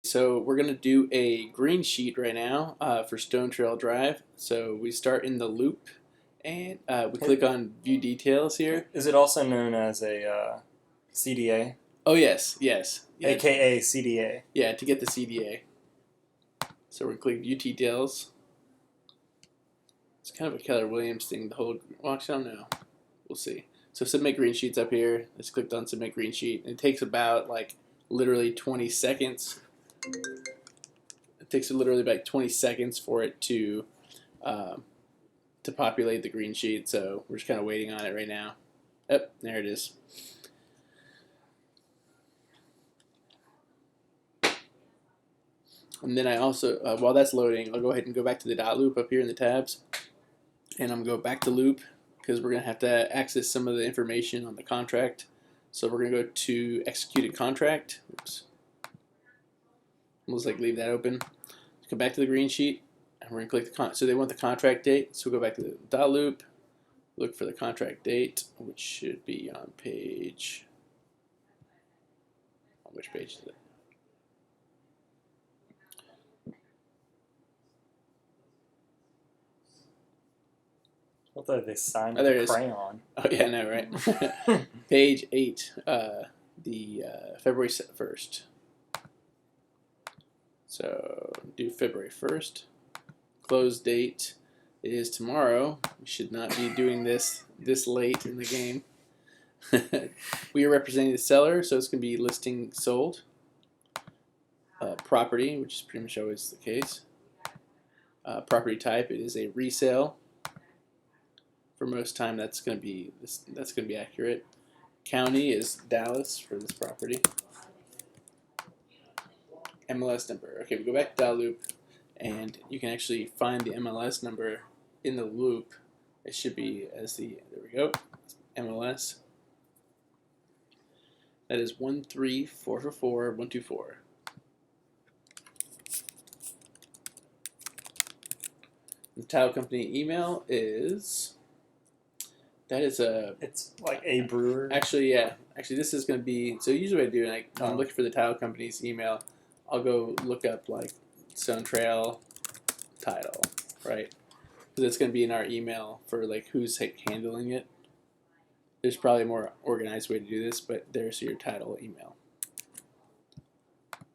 So we're going to do a green sheet right now for Stone Trail Drive. So we start in the loop and we click on View Details here. Is it also known as a CDA? Oh yes, yeah. AKA CDA. Yeah, to get the CDA. So we're going to click View Details. It's kind of a Keller Williams thing, the whole watch down now. We'll see. So Submit Green Sheet's up here. Let's click on Submit Green Sheet. It takes about literally 20 seconds. It takes literally about 20 seconds for it to populate the green sheet. So we're just kind of waiting on it right now. Yep, there it is. And then I also, while that's loading, I'll go ahead and go back to the dot loop up here in the tabs. And I'm going to go back to loop because we're going to have to access some of the information on the contract. So we're going to go to Executed Contract. Oops. We'll just leave that open. Come back to the green sheet, and we're going to click so they want the contract date. So we'll go back to the dot loop, look for the contract date, which should be on page. On which page is it? I thought they signed with a crayon. Oh yeah, no, right. Page 8, the February 1st. So do February 1st. Close date is tomorrow. We should not be doing this late in the game. We are representing the seller, so it's going to be listing sold. Property, which is pretty much always the case. Property type, it is a resale. For most time, that's going to be accurate. County is Dallas for this property. MLS number. Okay, we go back to dot loop, and you can actually find the MLS number in the loop. It should be as the, there we go, MLS. That is 13444-124. The title company email is, that is a, it's like a brewer. Actually, yeah. Actually, this is going to be, so usually what I do, I'm looking for the title company's email. I'll go look up Stone Trail title, right? Because it's going to be in our email for who's handling it. There's probably a more organized way to do this, but there's your title email.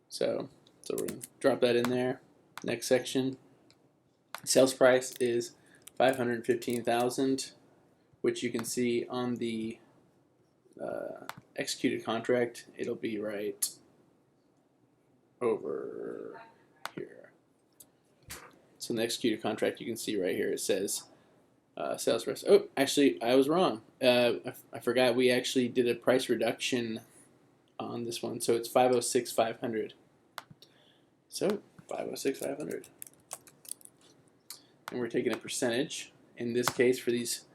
So we're going to drop that in there. Next section. Sales price is $515,000, which you can see on the executed contract. It'll be right over here. So in the executed contract, you can see right here it says sales price. Oh, actually, I was wrong. I forgot we actually did a price reduction on this one, so it's $506,500. So $506,500, and we're taking a percentage. In this case, for these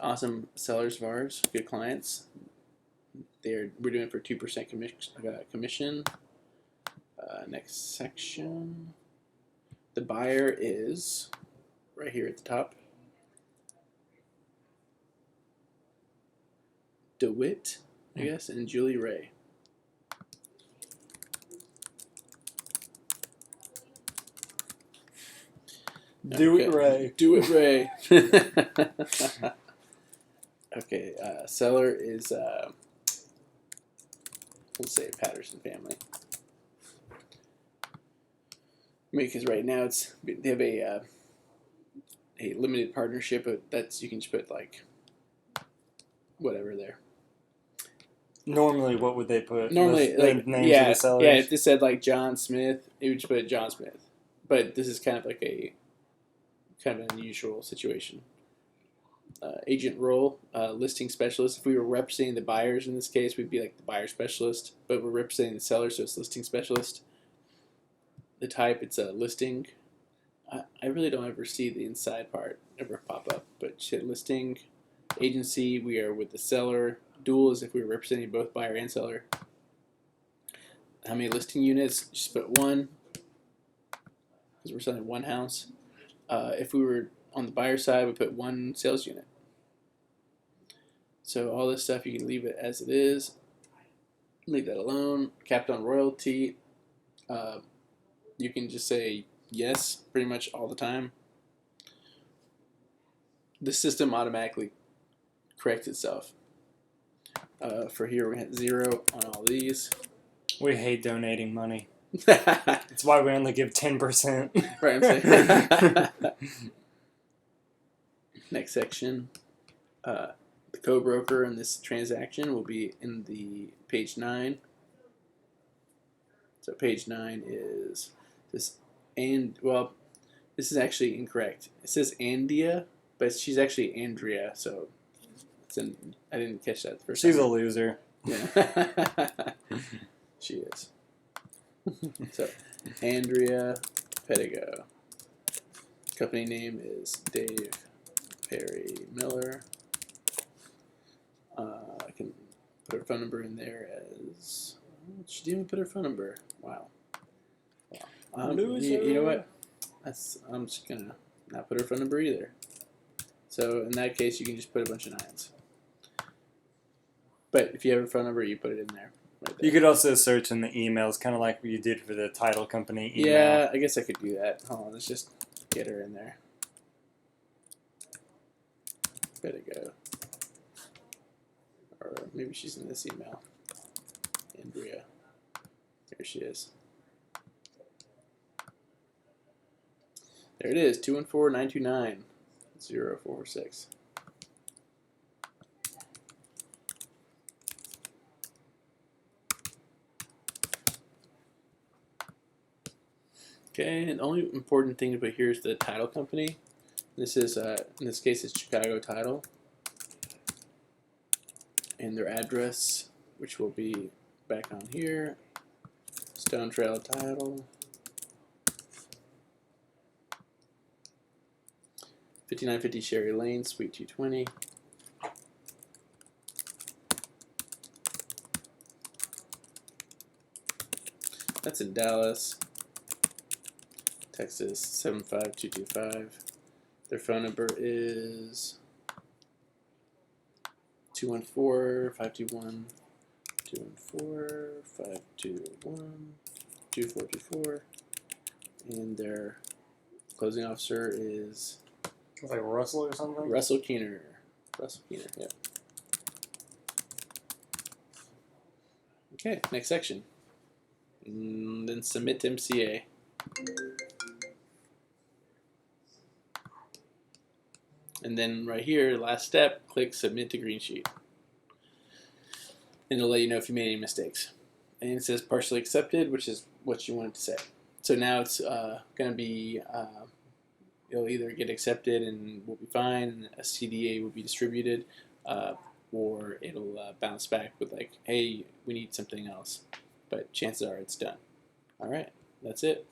awesome sellers of ours, good clients, we're doing it for 2% commission. Next section. The buyer is right here at the top. DeWitt, I guess, and Julie Ray. Do it, Ray. Do it, Ray. Okay, seller is, we'll say Patterson family. Because right now they have a limited partnership, but you can just put whatever there. Normally, what would they put? Normally, the names yeah, of the sellers? yeah. If this said John Smith, it would just put John Smith. But this is kind of an unusual situation. Agent role, listing specialist. If we were representing the buyers in this case, we'd be the buyer specialist. But we're representing the seller, so it's listing specialist. The type, it's a listing. I really don't ever see the inside part ever pop up, but shit, listing. Agency, we are with the seller. Dual is if we were representing both buyer and seller. How many listing units? Just put one, because we're selling one house. If we were on the buyer side, we put one sales unit. So all this stuff, you can leave it as it is. Leave that alone. Capped on royalty. You can just say yes pretty much all the time. The system automatically corrects itself. For here, we had 0 on all these. We hate donating money. Right, That's why we only give 10%. I'm saying. Next section. The co-broker in this transaction will be in the page 9. So page 9 is this, and well, this is actually incorrect. It says Andia, but she's actually Andrea. So I didn't catch that the first She's time. a loser. Yeah, she is. So Andrea Pedigo. Company name is Dave Perry Miller. I can put her phone number in there as. She didn't even put her phone number. Wow. You know what? I'm just gonna not put her phone number either. So in that case, you can just put a bunch of 9s. But if you have her phone number, you put it in there. Right there. You could also search in the emails, kind of like what you did for the title company email. Yeah, I guess I could do that. Hold on, let's just get her in there. Better go. Or maybe she's in this email. Andrea. There she is. There it is, 214-929-0446. Okay, and the only important thing to put here is the title company. This is, in this case, it's Chicago Title. And their address, which will be back on here. Stone Trail Title. 5950 Sherry Lane, Suite 220. That's in Dallas, Texas 75225. Their phone number is 214-521 214-521-2424. And their closing officer is like Russell or something? Russell Keener. Yeah. Okay, next section. And then submit to MCA. And then right here, last step, click submit to Greensheet. And it'll let you know if you made any mistakes. And it says partially accepted, which is what you want it to say. So now it's going to be, it'll either get accepted and we'll be fine, and a CDA will be distributed, or it'll bounce back with like, hey, we need something else. But chances are it's done. All right, that's it.